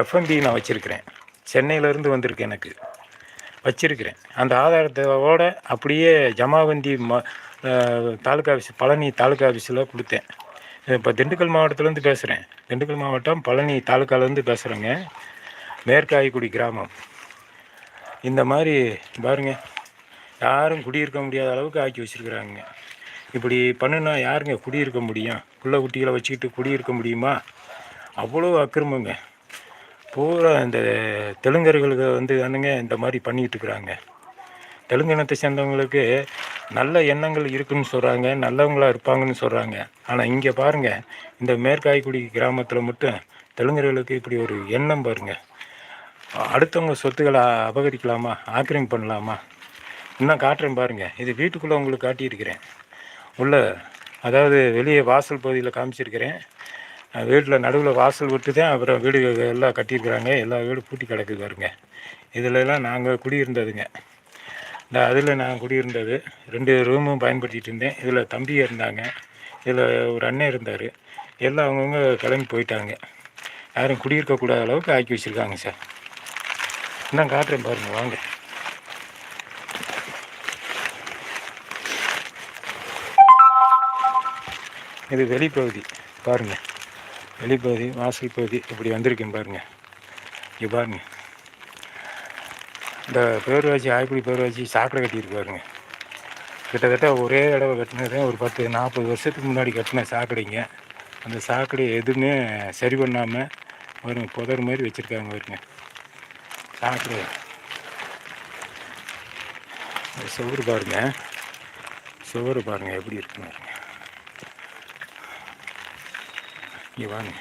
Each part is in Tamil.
எஃப்எம்பி நான் வச்சுருக்கிறேன். சென்னையிலேருந்து வந்திருக்கு எனக்கு. வச்சுருக்கிறேன். அந்த ஆதாரத்தோட அப்படியே ஜமாபந்தி தாலுக்கா ஆஃபீஸ், பழனி தாலுக்கா ஆஃபீஸில் கொடுத்தேன். இப்போ திண்டுக்கல் மாவட்டத்துலேருந்து பேசுகிறேன். திண்டுக்கல் மாவட்டம் பழனி தாலுக்காலேருந்து பேசுகிறேங்க. மேற்காய்க்குடி கிராமம். இந்த மாதிரி பாருங்கள், யாரும் குடியிருக்க முடியாத அளவுக்கு ஆக்கி வச்சுருக்குறாங்க. இப்படி பண்ணுனா யாருங்க குடியிருக்க முடியும்? புள்ள குட்டிகளை வச்சுக்கிட்டு குடியிருக்க முடியுமா? அவ்வளோ அக்கிரமங்க. பூரா இந்த தெலுங்கர்களுக்கு தானுங்க இந்த மாதிரி பண்ணிக்கிட்டு இருக்கிறாங்க. தெலுங்கு இனத்தை சேர்ந்தவங்களுக்கு நல்ல எண்ணங்கள் இருக்குதுன்னு சொல்கிறாங்க, நல்லவங்களாக இருப்பாங்கன்னு சொல்கிறாங்க. ஆனால் இங்கே பாருங்கள், இந்த மேற்காய்க்குடி கிராமத்தில் மட்டும் தெலுங்கர்களுக்கு இப்படி ஒரு எண்ணம் பாருங்கள். அடுத்தவங்க சொத்துக்களை அபகரிக்கலாமா, ஆக்கிரமிப்பு பண்ணலாமா? இன்னும் காட்டுறேன் பாருங்கள். இது வீட்டுக்குள்ளே உங்களுக்கு காட்டியிருக்கிறேன். உள்ள அதாவது வெளியே வாசல் பகுதியில் காமிச்சிருக்கிறேன். வீட்டில் நடுவில் வாசல் விட்டு தான் அப்புறம் வீடு எல்லாம் கட்டியிருக்கிறாங்க. எல்லா வீடும் பூட்டி கிடக்குது பாருங்க. இதிலெல்லாம் நாங்கள் குடியிருந்ததுங்க. இந்த அதில் நான் குடியிருந்தது 2 ரூமும் பயன்படுத்திகிட்டு இருந்தேன். இதில் தம்பி இருந்தாங்க, இதில் ஒரு அண்ணன் இருந்தார். எல்லாம் அவங்கவுங்க கிளம்பி போயிட்டாங்க. யாரும் குடியிருக்கக்கூடாத அளவுக்கு ஆக்கி வச்சுருக்காங்க சார். இன்னும் காட்டுறேன் பாருங்கள், வாங்க. இது வெளிப்பகுதி பாருங்கள். வெளிப்பகுதி, வாசல் பகுதி இப்படி வந்திருக்கேன் பாருங்கள். இங்கே பாருங்கள், இந்த பேரூராட்சி, ஆய்க்குடி பேரூராட்சி சாக்கடை கட்டியிருக்கு பாருங்க. கிட்டத்தட்ட ஒரே தடவை கட்டினது ஒரு 10-40 வருஷத்துக்கு முன்னாடி கட்டின சாக்கடைங்க. அந்த சாக்கடை எதுவுமே சரி பண்ணாமல் ஒரு புதர் மாதிரி வச்சுருக்காங்க பாருங்க. சாக்கடை சுவரு பாருங்க, சுவரு பாருங்கள் எப்படி இருக்குங்க. இங்கே வாங்க,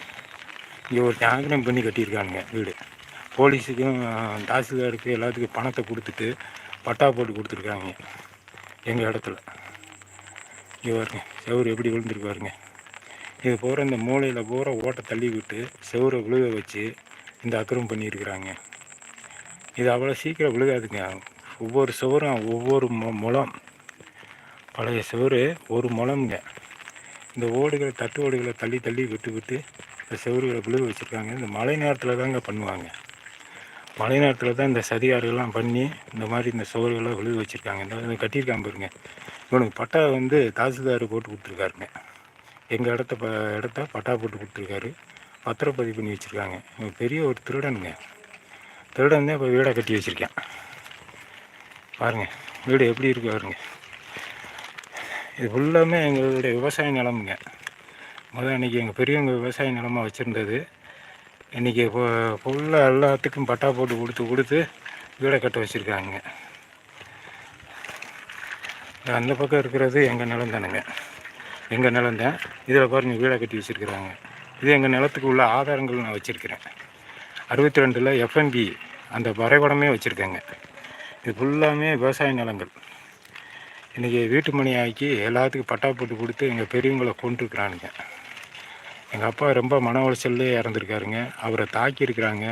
இங்கே ஒரு ஆக்கிரமிப்பு பண்ணி கட்டியிருக்காங்க வீடு. போலீஸுக்கும் தாசில்தாருக்கு எல்லாத்துக்கும் பணத்தை கொடுத்துட்டு பட்டா போட்டு கொடுத்துருக்காங்க எங்கள் இடத்துல. இங்கே பாருங்க, செவரு எப்படி விழுந்துருக்கு பாருங்க. இது போகிற இந்த மூலையில் போகிற ஓட்டை தள்ளி விட்டு செவரை விழுக வச்சு இந்த அக்கிரமம் பண்ணியிருக்கிறாங்க. இது அவ்வளோ சீக்கிரம் விழுகாதுங்க. ஒவ்வொரு சுவரும் ஒவ்வொரு முழம், பழைய சுவர் ஒரு முழம்ங்க. இந்த ஓடுகளை, தட்டு ஓடுகளை தள்ளி தள்ளி விட்டு விட்டு இந்த செவறுகளை விழுக வச்சுருக்காங்க. இந்த மழை நேரத்தில் தாங்க பண்ணுவாங்க. மழை நேரத்தில் தான் இந்த சதிகாரெல்லாம் பண்ணி இந்த மாதிரி இந்த சுவர்களை விழுக வச்சுருக்காங்க. இந்த கட்டியிருக்காங்க பாருங்க. இவனுக்கு பட்டா தாசில்தார் போட்டு கொடுத்துருக்காருங்க. எங்கள் இடத்த பட்டா போட்டு கொடுத்துருக்காரு. பத்திரப்பதிவு பண்ணி வச்சுருக்காங்க. இவன் பெரிய ஒரு திருடனுங்க. திருடன் தான் இப்போ வீடை கட்டி வச்சுருக்கேன் பாருங்கள். வீடு எப்படி இருக்கு பாருங்க. இது ஃபுல்லாமே எங்களுடைய விவசாய நிலமுங்க. இன்றைக்கி எங்கள் பெரியவங்க விவசாய நிலமாக வச்சுருந்தது. இன்றைக்கி ஃபுல்லாக எல்லாத்துக்கும் பட்டா போட்டு கொடுத்து வீடை கட்ட வச்சுருக்காங்க. அந்த பக்கம் இருக்கிறது எங்கள் நிலம் தானுங்க, எங்கள் நிலம் தான். இதில் பாருங்கள் வீடை கட்டி வச்சுருக்குறாங்க. இது எங்கள் நிலத்துக்கு உள்ள ஆதாரங்கள் நான் வச்சுருக்கிறேன். 62 எஃப்என்பி அந்த வரைபடமே வச்சுருக்கேங்க. இது ஃபுல்லாமே விவசாய நிலங்கள். இன்றைக்கி வீட்டு மணி ஆக்கி எல்லாத்துக்கும் பட்டா போட்டு கொடுத்து எங்கள் பெரியவங்களை கொண்டுருக்குறானுங்க. எங்கள் அப்பா ரொம்ப மன உளைச்சல்லே இறந்துருக்காருங்க. அவரை தாக்கியிருக்கிறாங்க.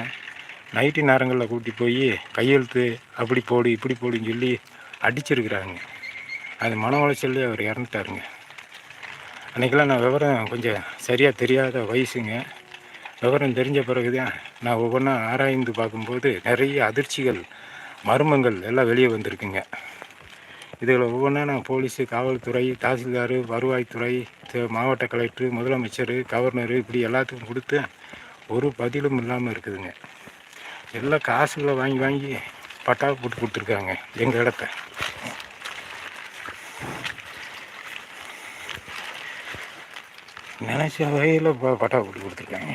நைட்டு நேரங்களில் கூட்டி போய் கையெழுத்து அப்படி போடு இப்படி போடுன்னு சொல்லி அடிச்சிருக்கிறாங்க. அது மன உளைச்சல்லே அவர் இறந்துட்டாருங்க. அன்றைக்கெல்லாம் நான் விவரம் கொஞ்சம் சரியாக தெரியாத வயசுங்க. விவரம் தெரிஞ்ச பிறகு தான் நான் ஒவ்வொன்றா ஆராய்ந்து பார்க்கும்போது நிறைய அதிர்ச்சிகள், மர்மங்கள் எல்லாம் வெளியே வந்திருக்குங்க. இதில் ஒவ்வொன்றா நான் போலீஸு, காவல்துறை, தாசில்தார், வருவாய்த்துறை, மாவட்ட கலெக்டர், முதலமைச்சர், கவர்னர் இப்படி எல்லாத்துக்கும் கொடுத்து ஒரு பதிலும் இல்லாமல் இருக்குதுங்க. எல்லாம் காசுகளை வாங்கி பட்டா போட்டு கொடுத்துருக்காங்க எங்கள் இடத்த. நினைச்ச வகையில் பட்டா போட்டு கொடுத்துருக்காங்க.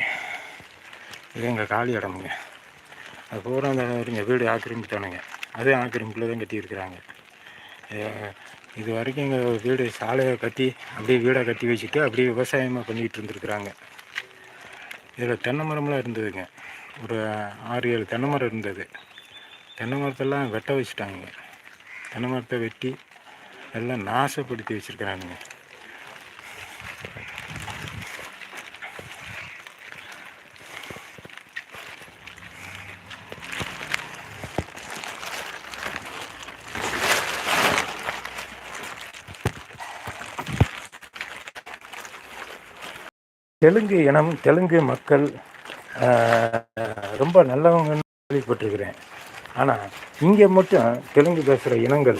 இது எங்கள் காலி இடமுங்க. அது பூரா அந்த வீடு ஆக்கிரமித்தானுங்க. அதே ஆக்கிரமிப்பில் தான் கட்டியிருக்கிறாங்க. இது வரைக்கும் எங்கள் வீடு சாலையை கட்டி அப்படியே வீடை கட்டி வச்சுட்டு அப்படியே விவசாயமாக பண்ணிகிட்டு இருந்துருக்குறாங்க. இதில் தென்னை மரம்லாம் இருந்ததுங்க. ஒரு 6-7 தென்னை மரம் இருந்தது. தென்னை மரத்தெல்லாம் வெட்ட வச்சுட்டாங்க. தென்னை மரத்தை வெட்டி எல்லாம் நாசப்படுத்தி வச்சுருக்கிறானுங்க. தெலுங்கு இனம், தெலுங்கு மக்கள் ரொம்ப நல்லவங்கன்னு கேள்விப்பட்டிருக்கிறேன். ஆனால் இங்கே மட்டும் தெலுங்கு பேசுகிற இனங்கள்